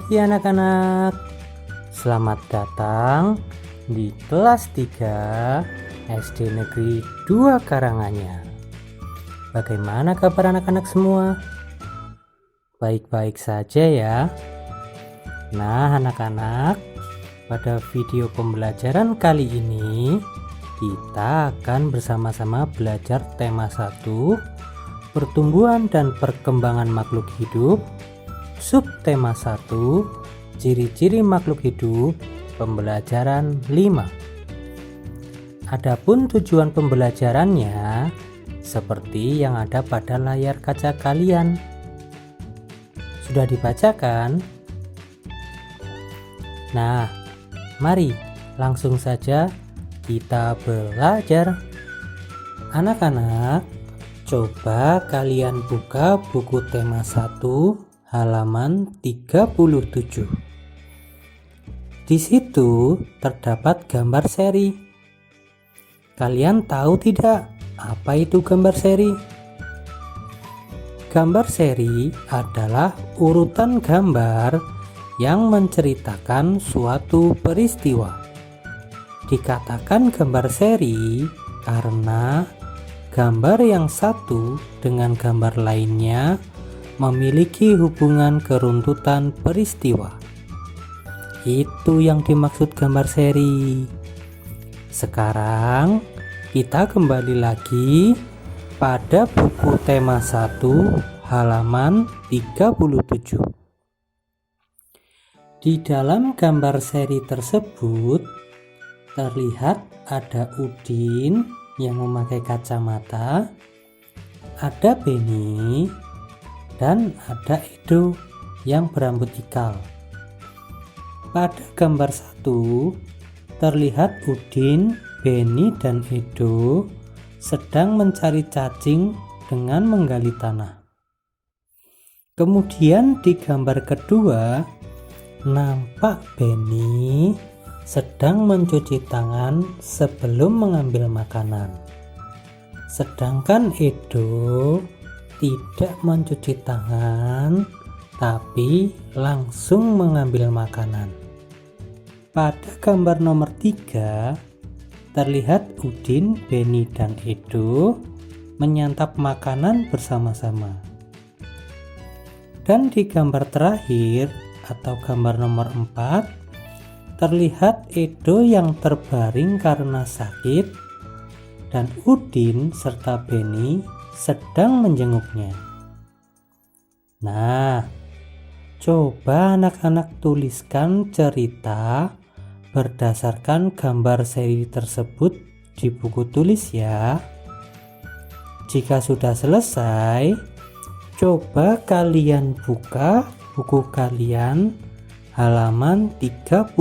Hai anak-anak, selamat datang di kelas 3 SD Negeri 2 Karanganyar. Bagaimana kabar anak-anak semua? Baik-baik saja ya. Nah anak-anak, pada video pembelajaran kali ini kita akan bersama-sama belajar tema 1, pertumbuhan dan perkembangan makhluk hidup. Subtema 1, ciri-ciri makhluk hidup, pembelajaran 5. Adapun tujuan pembelajarannya seperti yang ada pada layar kaca kalian. Sudah dibacakan? Nah, mari langsung saja kita belajar. Anak-anak, coba kalian buka buku tema 1 halaman 37. Di situ terdapat gambar seri. Kalian tahu tidak apa itu gambar seri? Gambar seri adalah urutan gambar yang menceritakan suatu peristiwa. Dikatakan gambar seri karena gambar yang satu dengan gambar lainnya memiliki hubungan keruntutan peristiwa. Itu yang dimaksud gambar seri. Sekarang kita kembali lagi pada buku tema 1 halaman 37. Di dalam gambar seri tersebut terlihat ada Udin yang memakai kacamata, ada Benny, dan ada Edo yang berambut ikal. Pada gambar 1 terlihat Udin, Benny, dan Edo sedang mencari cacing dengan menggali tanah. Kemudian di gambar kedua nampak Benny sedang mencuci tangan sebelum mengambil makanan. Sedangkan Edo tidak mencuci tangan, tapi langsung mengambil makanan. Pada gambar nomor 3, terlihat Udin, Benny, dan Edo menyantap makanan bersama-sama. Dan di gambar terakhir atau gambar nomor 4, terlihat Edo yang terbaring karena sakit dan Udin serta Benny sedang menjenguknya. Nah, coba anak-anak tuliskan cerita berdasarkan gambar seri tersebut di buku tulis ya. Jika sudah selesai, coba kalian buka buku kalian halaman 39.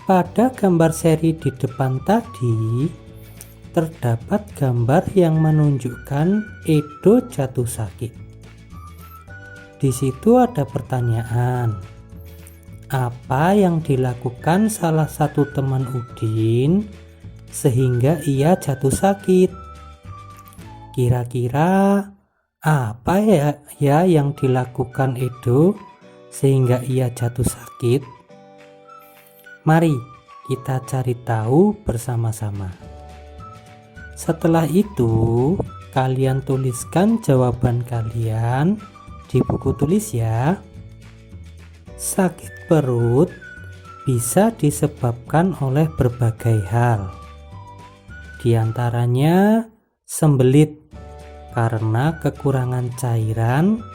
Pada gambar seri di depan tadi terdapat gambar yang menunjukkan Edo jatuh sakit. Di situ ada pertanyaan, apa yang dilakukan salah satu teman Udin sehingga ia jatuh sakit? Kira-kira apa ya yang dilakukan Edo sehingga ia jatuh sakit? Mari kita cari tahu bersama-sama. Setelah itu, kalian tuliskan jawaban kalian di buku tulis ya. Sakit perut bisa disebabkan oleh berbagai hal. Di antaranya sembelit karena kekurangan cairan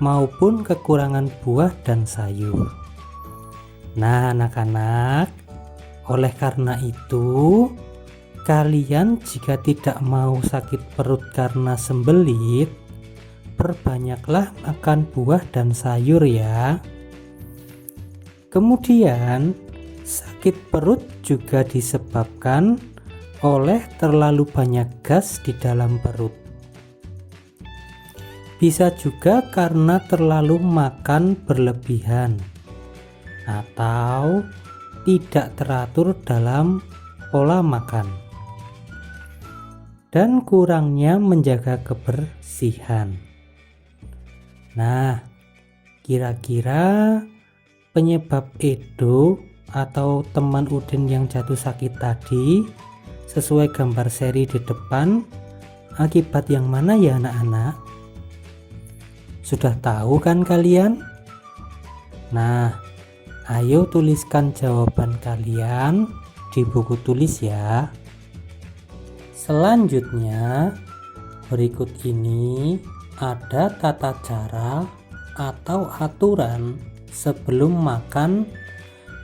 maupun kekurangan buah dan sayur. Nah, anak-anak, oleh karena itu kalian jika tidak mau sakit perut karena sembelit, perbanyaklah makan buah dan sayur ya. Kemudian, sakit perut juga disebabkan oleh terlalu banyak gas di dalam perut. Bisa juga karena terlalu makan berlebihan atau tidak teratur dalam pola makan. dan kurangnya menjaga kebersihan. Nah, Kira-kira penyebab Edo atau teman Udin yang jatuh sakit tadi sesuai gambar seri di depan akibat yang mana ya anak-anak? Sudah tahu kan kalian? Nah, ayo tuliskan jawaban kalian di buku tulis ya. Selanjutnya, berikut ini ada tata cara atau aturan sebelum makan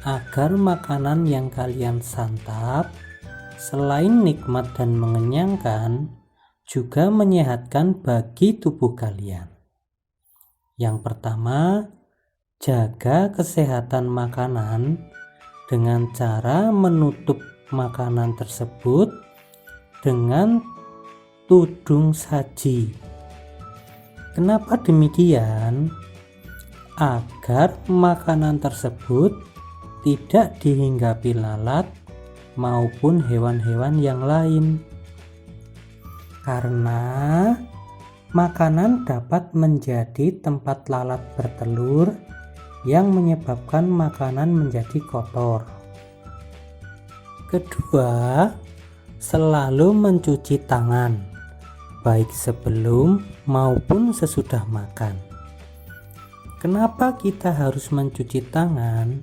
agar makanan yang kalian santap selain nikmat dan mengenyangkan juga menyehatkan bagi tubuh kalian. Yang pertama, jaga kesehatan makanan dengan cara menutup makanan tersebut dengan tudung saji. Kenapa demikian? Agar makanan tersebut tidak dihinggapi lalat maupun hewan-hewan yang lain. Karena makanan dapat menjadi tempat lalat bertelur yang menyebabkan makanan menjadi kotor. Kedua, selalu mencuci tangan, baik sebelum maupun sesudah makan. Kenapa kita harus mencuci tangan?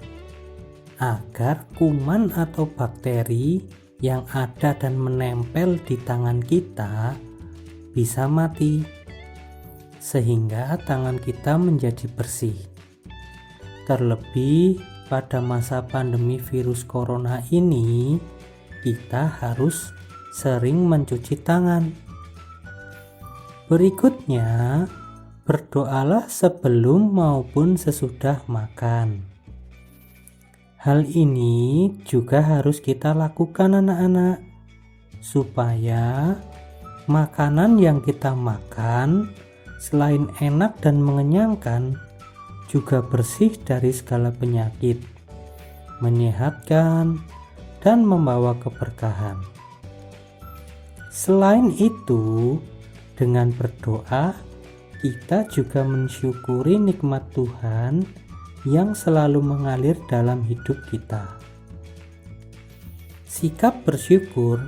Agar kuman atau bakteri yang ada dan menempel di tangan kita bisa mati, sehingga tangan kita menjadi bersih. Terlebih pada masa pandemi virus corona ini, kita harus sering mencuci tangan. Berikutnya, berdoalah sebelum maupun sesudah makan. Hal ini juga harus kita lakukan anak-anak, supaya makanan yang kita makan selain enak dan mengenyangkan, juga bersih dari segala penyakit, menyehatkan, dan membawa keberkahan. Selain itu, dengan berdoa, kita juga mensyukuri nikmat Tuhan yang selalu mengalir dalam hidup kita. Sikap bersyukur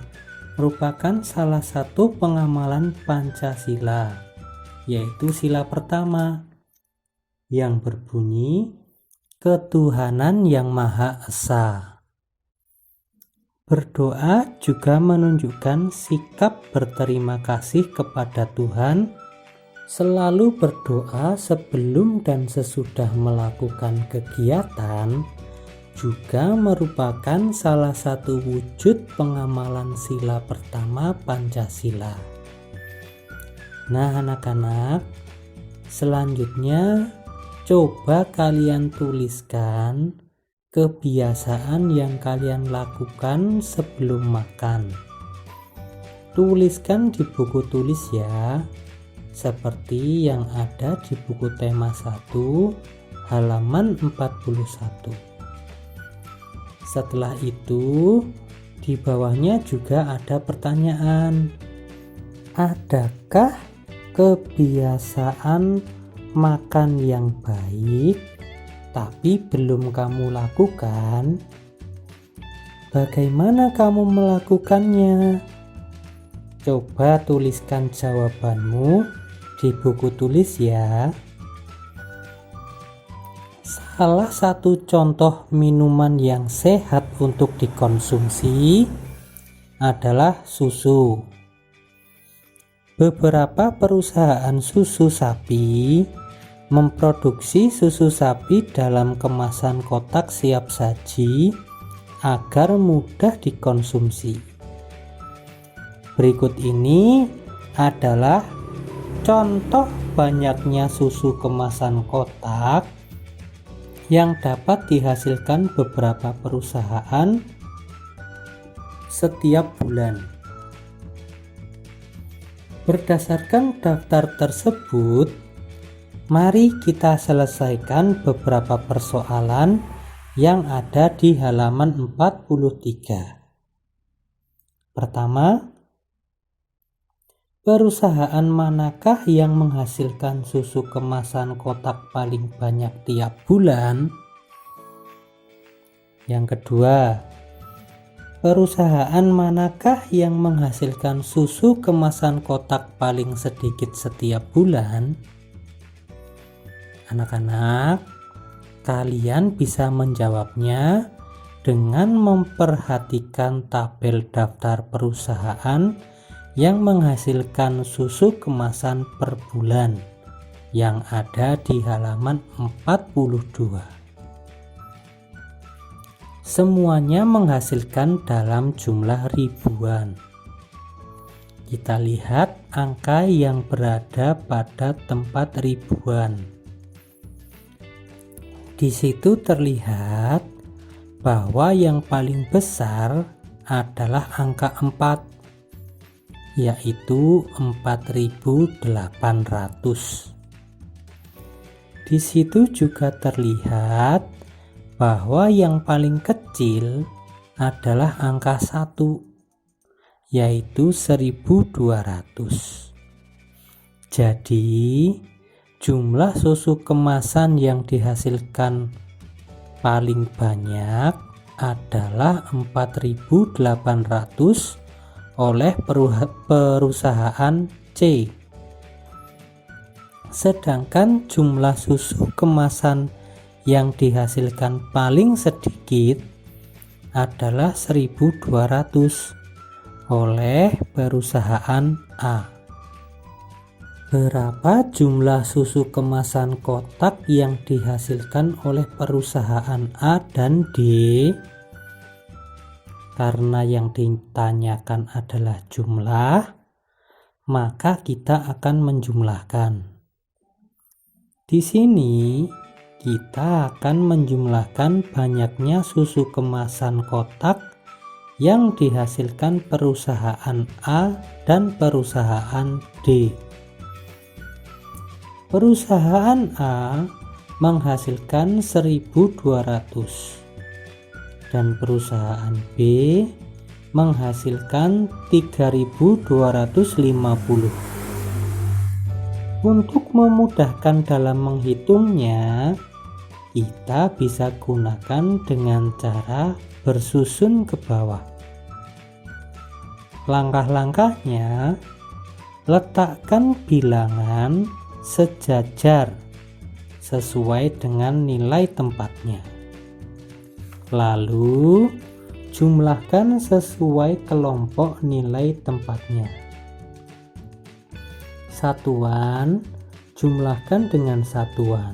merupakan salah satu pengamalan Pancasila, yaitu sila pertama, yang berbunyi ketuhanan yang Maha Esa. Berdoa juga menunjukkan sikap berterima kasih kepada Tuhan. Selalu berdoa sebelum dan sesudah melakukan kegiatan juga merupakan salah satu wujud pengamalan sila pertama Pancasila. Nah anak-anak, selanjutnya coba kalian tuliskan kebiasaan yang kalian lakukan sebelum makan. Tuliskan di buku tulis ya, seperti yang ada di buku tema 1 halaman 41. Setelah itu, di bawahnya juga ada pertanyaan. Adakah kebiasaan makan yang baik tapi belum kamu lakukan? Bagaimana kamu melakukannya? Coba tuliskan jawabanmu di buku tulis ya. Salah satu contoh minuman yang sehat untuk dikonsumsi adalah susu. Beberapa perusahaan susu sapi memproduksi susu sapi dalam kemasan kotak siap saji agar mudah dikonsumsi. Berikut ini adalah contoh banyaknya susu kemasan kotak yang dapat dihasilkan beberapa perusahaan setiap bulan. Berdasarkan daftar tersebut, mari kita selesaikan beberapa persoalan yang ada di halaman 43. Pertama, Perusahaan manakah yang menghasilkan susu kemasan kotak paling banyak tiap bulan? Yang kedua, perusahaan manakah yang menghasilkan susu kemasan kotak paling sedikit setiap bulan? Anak-anak, kalian bisa menjawabnya dengan memperhatikan tabel daftar perusahaan yang menghasilkan susu kemasan per bulan yang ada di halaman 42. Semuanya menghasilkan dalam jumlah ribuan. Kita lihat angka yang berada pada tempat ribuan. Di situ terlihat bahwa yang paling besar adalah angka 4, yaitu 4.800. Di situ juga terlihat bahwa yang paling kecil adalah angka 1, yaitu 1.200. Jadi, jumlah susu kemasan yang dihasilkan paling banyak adalah 4.800 oleh perusahaan C. Sedangkan jumlah susu kemasan yang dihasilkan paling sedikit adalah 1.200 oleh perusahaan A. Berapa jumlah susu kemasan kotak yang dihasilkan oleh perusahaan A dan D? Karena yang ditanyakan adalah jumlah, maka kita akan menjumlahkan. Di sini kita akan menjumlahkan banyaknya susu kemasan kotak yang dihasilkan perusahaan A dan perusahaan D. Perusahaan A menghasilkan 1.200. Dan perusahaan B menghasilkan 3.250. Untuk memudahkan dalam menghitungnya, kita bisa gunakan dengan cara bersusun ke bawah. Langkah-langkahnya, letakkan bilangan sejajar sesuai dengan nilai tempatnya. Lalu jumlahkan sesuai kelompok nilai tempatnya. Satuan jumlahkan dengan satuan.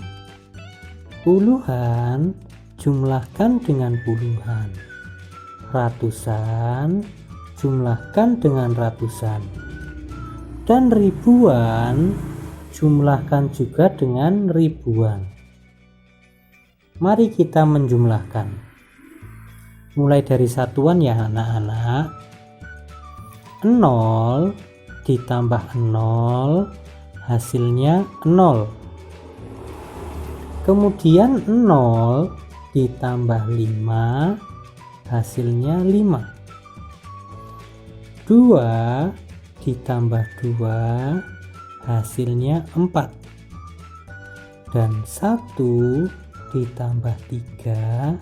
Puluhan jumlahkan dengan puluhan. Ratusan jumlahkan dengan ratusan. Dan ribuan jumlahkan juga dengan ribuan. Mari kita menjumlahkan. Mulai dari satuan ya anak-anak. 0 ditambah 0 hasilnya 0. Kemudian 0 ditambah 5 hasilnya 5. 2 ditambah 2 hasilnya 4. Dan 1 ditambah 3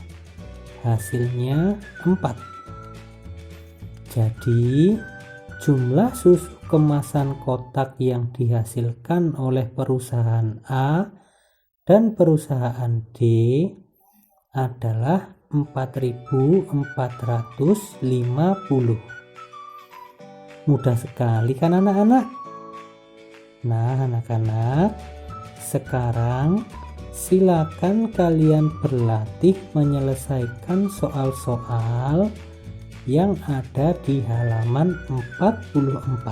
hasilnya 4. Jadi jumlah susu kemasan kotak yang dihasilkan oleh perusahaan A dan perusahaan D adalah 4.450. Mudah sekali kan anak-anak? Nah anak-anak, sekarang silakan kalian berlatih menyelesaikan soal-soal yang ada di halaman 44.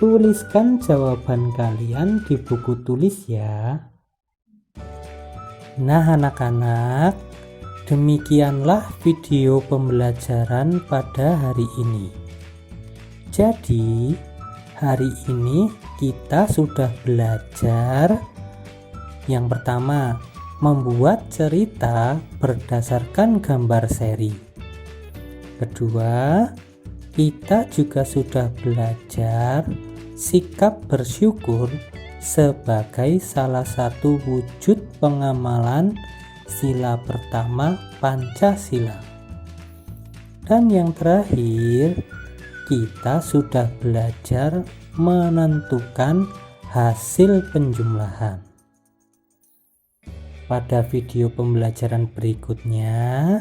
Tuliskan jawaban kalian di buku tulis ya. Nah anak-anak, demikianlah video pembelajaran pada hari ini. Jadi hari ini kita sudah belajar yang pertama, membuat cerita berdasarkan gambar seri. Kedua, kita juga sudah belajar sikap bersyukur sebagai salah satu wujud pengamalan sila pertama Pancasila. Dan yang terakhir, kita sudah belajar menentukan hasil penjumlahan. Pada video pembelajaran berikutnya,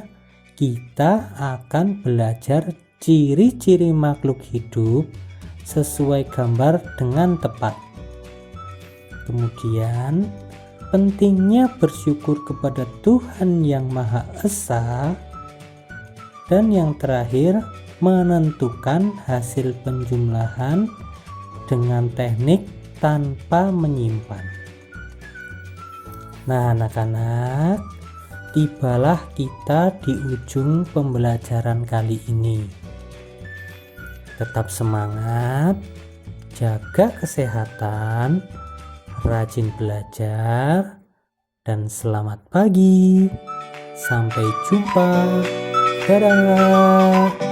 kita akan belajar ciri-ciri makhluk hidup sesuai gambar dengan tepat. Kemudian, pentingnya bersyukur kepada Tuhan Yang Maha Esa. Dan yang terakhir, menentukan hasil penjumlahan dengan teknik tanpa menyimpan. Nah, anak-anak, tibalah kita di ujung pembelajaran kali ini. Tetap semangat, jaga kesehatan, rajin belajar, dan selamat pagi. Sampai jumpa. Dadah.